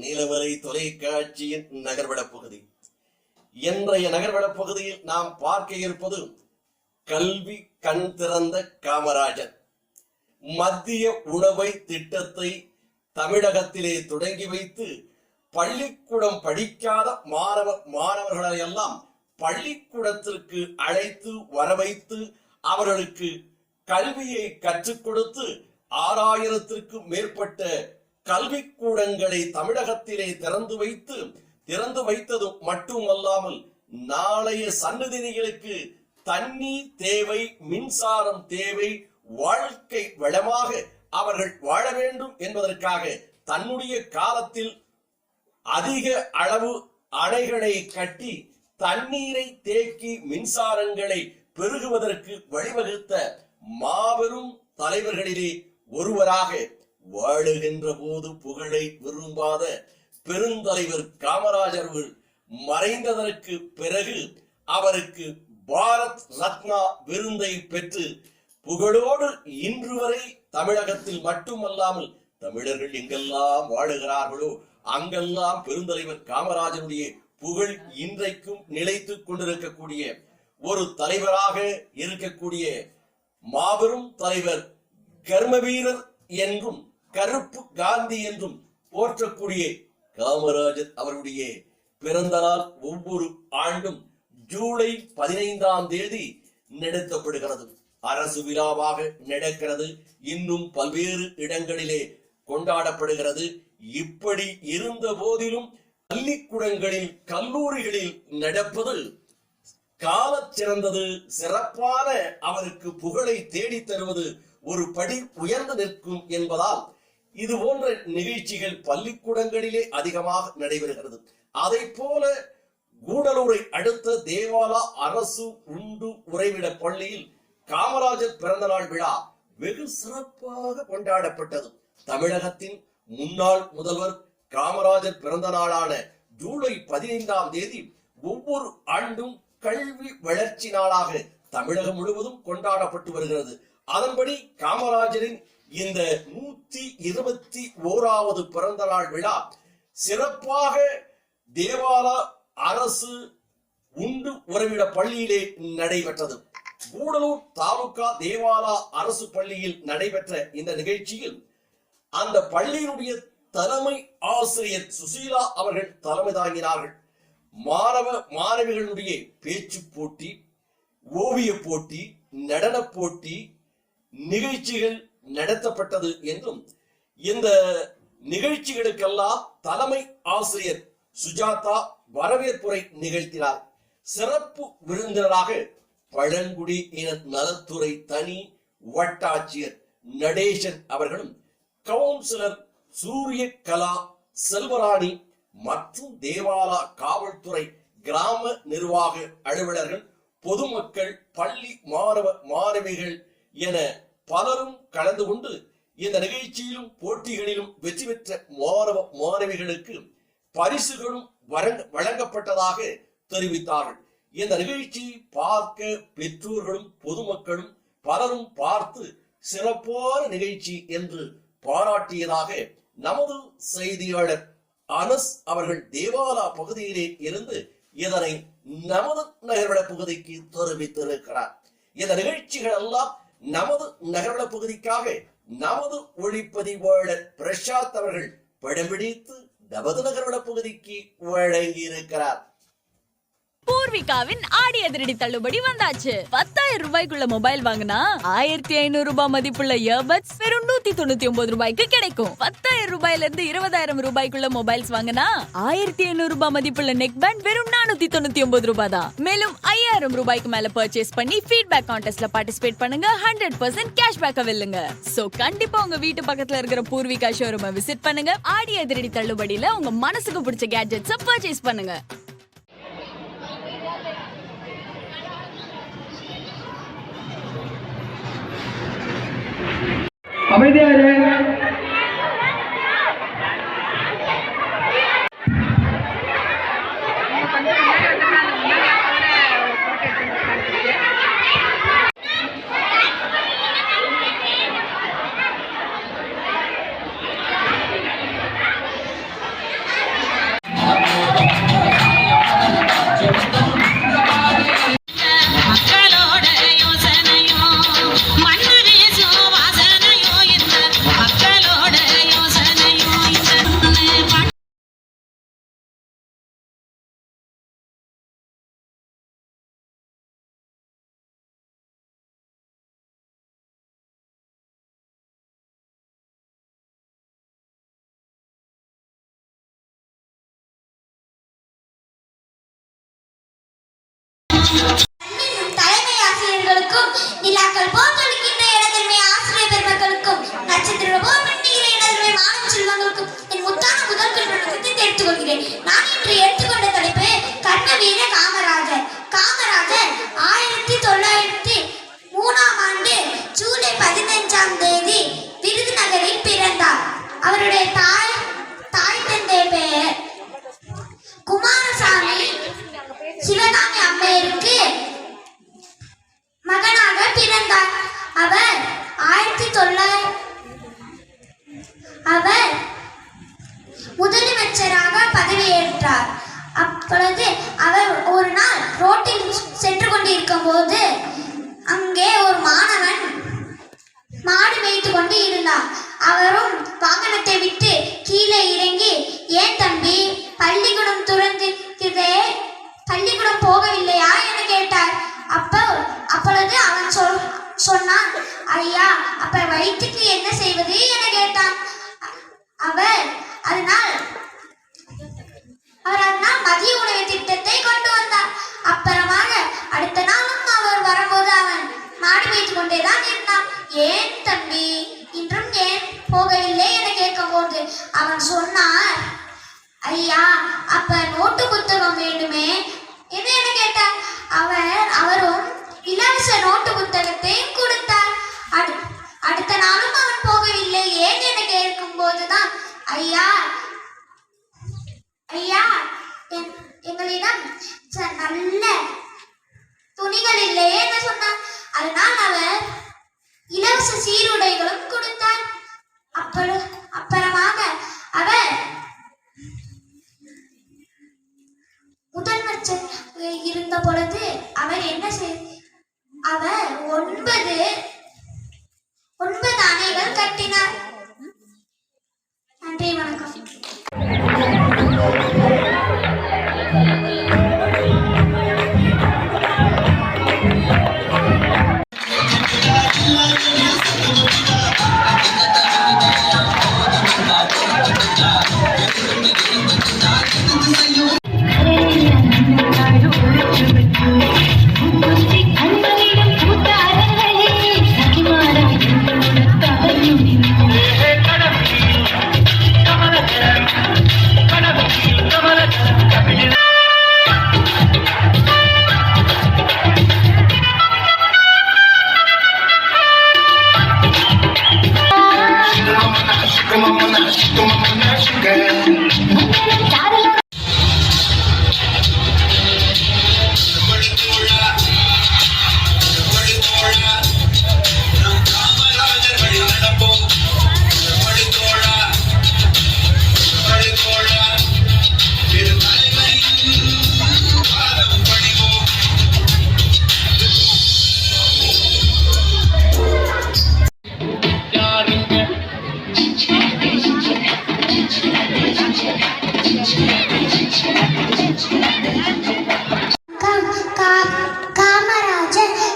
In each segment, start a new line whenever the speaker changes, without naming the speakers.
நீலவரை தொலைக்காட்சியின் நகர்வட பகுதி. இன்றைய நகர்வட பகுதியில் நாம் பார்க்க இருப்பது கல்வி கண் திறந்த காமராஜர். மத்திய உணவை திட்டத்தை தமிழகத்திலே தொடங்கி வைத்து பள்ளிக்கூடம் படிக்காத மாணவர்களை எல்லாம் பள்ளிக்கூடத்திற்கு அழைத்து வரவைத்து அவர்களுக்கு கல்வியை கற்றுக் கொடுத்து 6000த்திற்கு மேற்பட்ட கல்விக்கூடங்களை தமிழகத்திலே திறந்து வைத்தது மட்டுமல்லாமல் நாளைய சன்னதிகளுக்கு தண்ணீர் தேவை, மின்சாரம் தேவை, வாழ்க்கை வளமாக அவர்கள் வாழ வேண்டும் என்பதற்காக தன்னுடைய காலத்தில் அதிக அளவு அணைகளை கட்டி தண்ணீரை தேக்கி மின்சாரங்களை பெருகுவதற்கு வழிவகுத்த மாபெரும் தலைவர்களிலே ஒருவராக வாழுகின்ற போது புகழை விரும்பாத பெருந்தலைவர் காமராஜர் மறைந்ததற்கு பிறகு அவருக்கு பாரத் ரத்னா விருதை பெற்று புகழோடு இன்று வரை தமிழகத்தில் மட்டுமல்லாமல் தமிழர்கள் எங்கெல்லாம் வாழுகிறார்களோ அங்கெல்லாம் பெருந்தலைவர் காமராஜருடைய புகழ் இன்றைக்கும் நிலைத்துக் கொண்டிருக்கக்கூடிய ஒரு தலைவராக இருக்கக்கூடிய மாபெரும் தலைவர், கர்மவீரர் என்றும் கருப்பு காந்தி என்றும் போற்றக்கூடிய காமராஜர் அவருடைய பிறந்த நாள் ஒவ்வொரு ஆண்டும் ஜூலை 15ஆம் தேதி நடத்தப்படுகிறது. அரசு விழாவாக நடக்கிறது. இன்னும் பல்வேறு இடங்களிலே கொண்டாடப்படுகிறது. இப்படி இருந்த போதிலும் பள்ளிக்கூடங்களில், கல்லூரிகளில் நடப்பது கால சிறந்தது, சிறப்பான அவருக்கு புகழை தேடி தருவது ஒரு படி உயர்ந்து நிற்கும் என்பதால் இது போன்ற நிகழ்ச்சிகள் பள்ளிக்கூடங்களிலே அதிகமாக நடைபெறுகிறது. அதை போல கூடலூரை அடுத்த தேவாலா அரசு உண்டு உறைவிட பள்ளியில் காமராஜர் பிறந்த நாள் விழா வெகு சிறப்பாக கொண்டாடப்பட்டது. தமிழகத்தின் முன்னாள் முதல்வர் காமராஜர் பிறந்த நாளான ஜூலை 15ஆம் தேதி ஒவ்வொரு ஆண்டும் கல்வி வளர்ச்சி நாளாக தமிழகம் முழுவதும் கொண்டாடப்பட்டு வருகிறது. அதன்படி காமராஜரின் இந்த 121வது பிறந்த நாள் விழா சிறப்பாக தேவாலா அரசு உண்டு உறைவிட பள்ளியிலே நடைபெற்றது. கூடலூர் தாலுகா தேவாலா அரசு பள்ளியில் நடைபெற்ற இந்த நிகழ்ச்சியில் அந்த பள்ளியினுடைய தலைமை ஆசிரியர் சுசீலா அவர்கள் தலைமை தாங்கினார்கள். மாணவிகளுடைய பேச்சு போட்டி, ஓவிய போட்டி, நடன போட்டி நிகழ்ச்சிகள் நடத்தப்பட்டது என்றும் இந்த நிகழ்ச்சிகளுக்கெல்லாம் தலைமை ஆசிரியர் சுஜாதா வரவேற்புரை நிகழ்த்தினார். சிறப்பு விருந்தினராக பழங்குடி இன நலத்துறை தனி வட்டாட்சியர் நடேசன் அவர்களும், கவுன்சிலர் சூரிய கலா செல்வராணி மற்றும் தேவாலா காவல்துறை கிராம நிர்வாக அலுவலர்கள், பொதுமக்கள், பள்ளி மாணவிகள் என பலரும் கலந்து கொண்டு இந்த நிகழ்ச்சியிலும் போட்டிகளிலும் வெற்றி பெற்ற மாணவிகளுக்கு பரிசுகளும் வழங்கப்பட்டதாக தெரிவித்தார்கள். இந்த நிகழ்ச்சியை பார்க்க பெற்றோர்களும் பொதுமக்களும் பலரும் பார்த்து சிறப்பான நிகழ்ச்சி என்று பாராட்டியதாக நமது செய்தியாளர் அனஸ் அவர்கள் தேவாலா பகுதியிலே இருந்து இதனை நமது நகர்வட பகுதிக்கு தெரிவித்திருக்கிறார். இந்த நிகழ்ச்சிகள் எல்லாம் நமது நகர்வட பகுதிக்காக நமது ஒளிப்பதிவாளர் பிரசாத் அவர்கள் படம் பிடித்து நமது நகர்வட பகுதிக்கு வழங்கி இருக்கிறார்.
பூர்விகாவின் ஆடி அதிரடி தள்ளுபடி வந்தாச்சு. 10,000 ரூபாய்க்குள்ள மொபைல் வாங்கினா 1500 ரூபாய் மதிப்புள்ள இயர்பட்ஸ் வெறும் 199 ரூபாய்க்கு கிடைக்கும். 10,000 ரூபாயில இருந்து 20,000 ரூபாய்க்குள்ள மொபைல்ஸ் வாங்கினா 1500 ரூபாய் மதிப்புள்ள நெக் பேண்ட் வெறும் 499 ரூபாய் தான். மேலும் 5000 ரூபாய்க்கு மேல பர்ச்சேஸ் பண்ணி ஃபீட்பேக் கான்டெஸ்ட்ல பார்ட்டிசிபேட் பண்ணுங்க. 100% கேஷ்பேக் வெல்லுங்க. சோ கண்டிப்பா உங்க வீட்டு பக்கத்துல இருக்கிற பூர்விகா ஷோரூமை விசிட் பண்ணுங்க. ஆடி அதிரடி தள்ளுபடியில உங்க மனசுக்கு பிடிச்ச கேட்ஜெட்ஸை பர்ச்சேஸ் பண்ணுங்க.
அமைதியாரு அவருடைய தாய் தந்தை பெயர் குமாரசாமி சிவகாமி அம்மையருக்கு மகனாக பிறந்தார். அவர் அவர் முதலமைச்சராக பதவியேற்றார். அப்பொழுது அவர் ஒரு நாள் ரோட்டில் சென்று கொண்டிருக்கும் போது அங்கே ஒரு மாணவன் மாடு மேய்த்து கொண்டு இருந்தார். அவரும் வாகனத்தை விட்டு கீழே இறங்கி, ஏன் தம்பி, பள்ளிக்கூடம் துறந்திருக்கிறதே, பள்ளிக்கூடம் போகவில்லையா என கேட்டார். அப்பொழுது அவன் சொன்னான், ஐயா, அப்ப வயிற்றுக்கு என்ன செய்வது என கேட்டான். அவர் அதனால் மதிய உணவு திட்டத்தை கொண்டு வந்தார். அப்புறமாக அடுத்த நாளும் அவர் வரும்போது அவன் மாடு மேய்த்து கொண்டேதான் இருந்தான். ஏன் தம்பி, இன்றும் ஏன் போகவில்லை என கேட்கும்போது அவன் சொன்னார், ஐயா, அப்ப நோட்டு புத்தகம் வேண்டுமே என கேட்டார். அவரும் இலவச நோட்டு புத்தகத்தையும் கொடுத்தார். அடுத்த நாளும் அவன் போகவில்லை ஏன் என கேட்கும் போதுதான், ஐயா, எங்களிடம் நல்ல துணிகள் இல்லையே என்று சொன்னார். அதனால் அவர் இலவச சீருடைகளும் கொடுத்தார். அப்புறமாக அவர் முதலமைச்சர் இருந்த பொழுது அவர் என்ன அவர் 9 அணைகள் கட்டினார். நன்றி, வணக்கம்.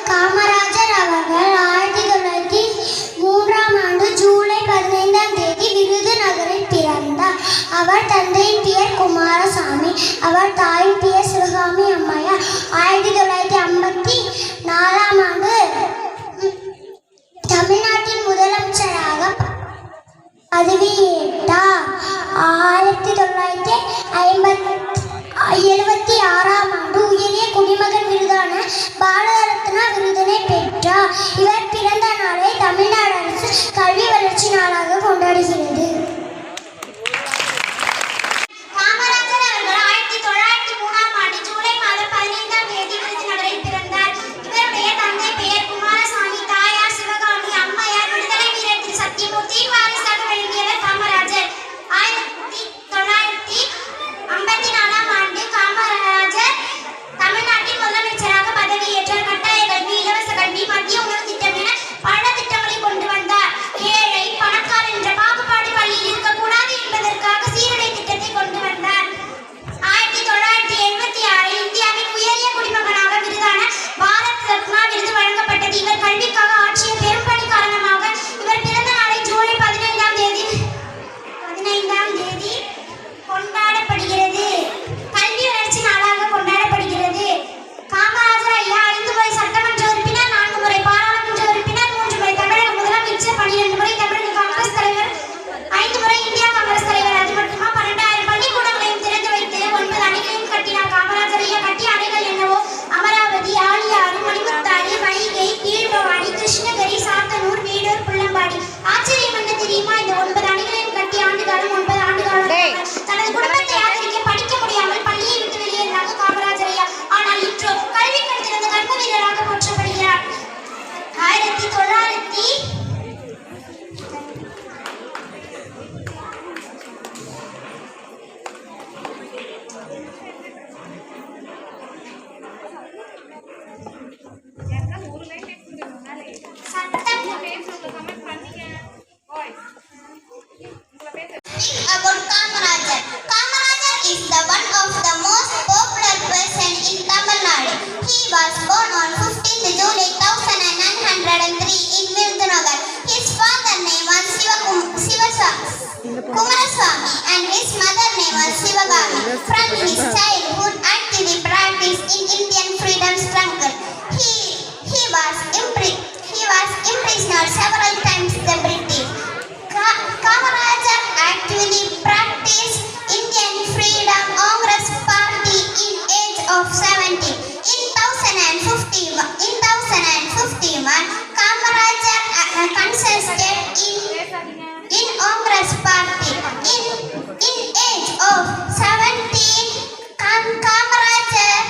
காமராஜர் அவர்கள் 1903ஆம் ஆண்டு ஜூலை 15ஆம் தேதி விருதுநகரில் பிறந்தார். அவர் தந்தையின் பெயர் குமாரசாமி, அவர் தாயின் பெயர் சிவகாமி அம்மையார். 1954ஆம் ஆண்டு தமிழ்நாட்டின் முதலமைச்சராக பதவியேற்றார். 1976ஆம் ஆண்டு உயரிய குடிமகன் விருதான பாரத ரத்னா விருதினை பெற்றார். இவர் பிறந்த நாளை தமிழ்நாடு அரசு கல்வி வளர்ச்சி நாளாக கொண்டாடுகிறது. காமராஜர் அவர்கள் 1903ஆம் ஆண்டு ஜூலை மாதம் 15ஆம் தேதி விருதுநகரில் பிறந்தார். இவருடைய தந்தை பெயர் குமாரசாமி, தாயார் சிவகாமி அம்மையார். விடுதலை வீரர் திரு சத்தியமூர்த்தியின் வாரிசாக விளங்கியவர் காமராஜர். 1954ஆம் ஆண்டு காமராஜர் தமிழ்நாட்டின் முதலமைச்சராக பதவியேற்றார். கட்டாய கல்வி, இலவச கல்வி, மத்திய உணவு திட்டம் என பல திட்டங்களை கொண்டு வந்தார். ஏழை பணக்காரர் என்ற பாகுபாடு சக்கரவர்த்தி. About Kamarajar. Kamarajar is the one of the most popular person in Tamil Nadu. He was born on 15th July 1903 in Virudhunagar. His father name was Kumaraswamy and his mother name was Sivagami. From his childhood, actively practiced in Indian freedom struggle. He was imprisoned several times the British. Kamarajar actively practiced Indian Freedom Congress Party in age of 70. In 1051, Kamarajar contested in Congress Party. In age of 17, Kamarajar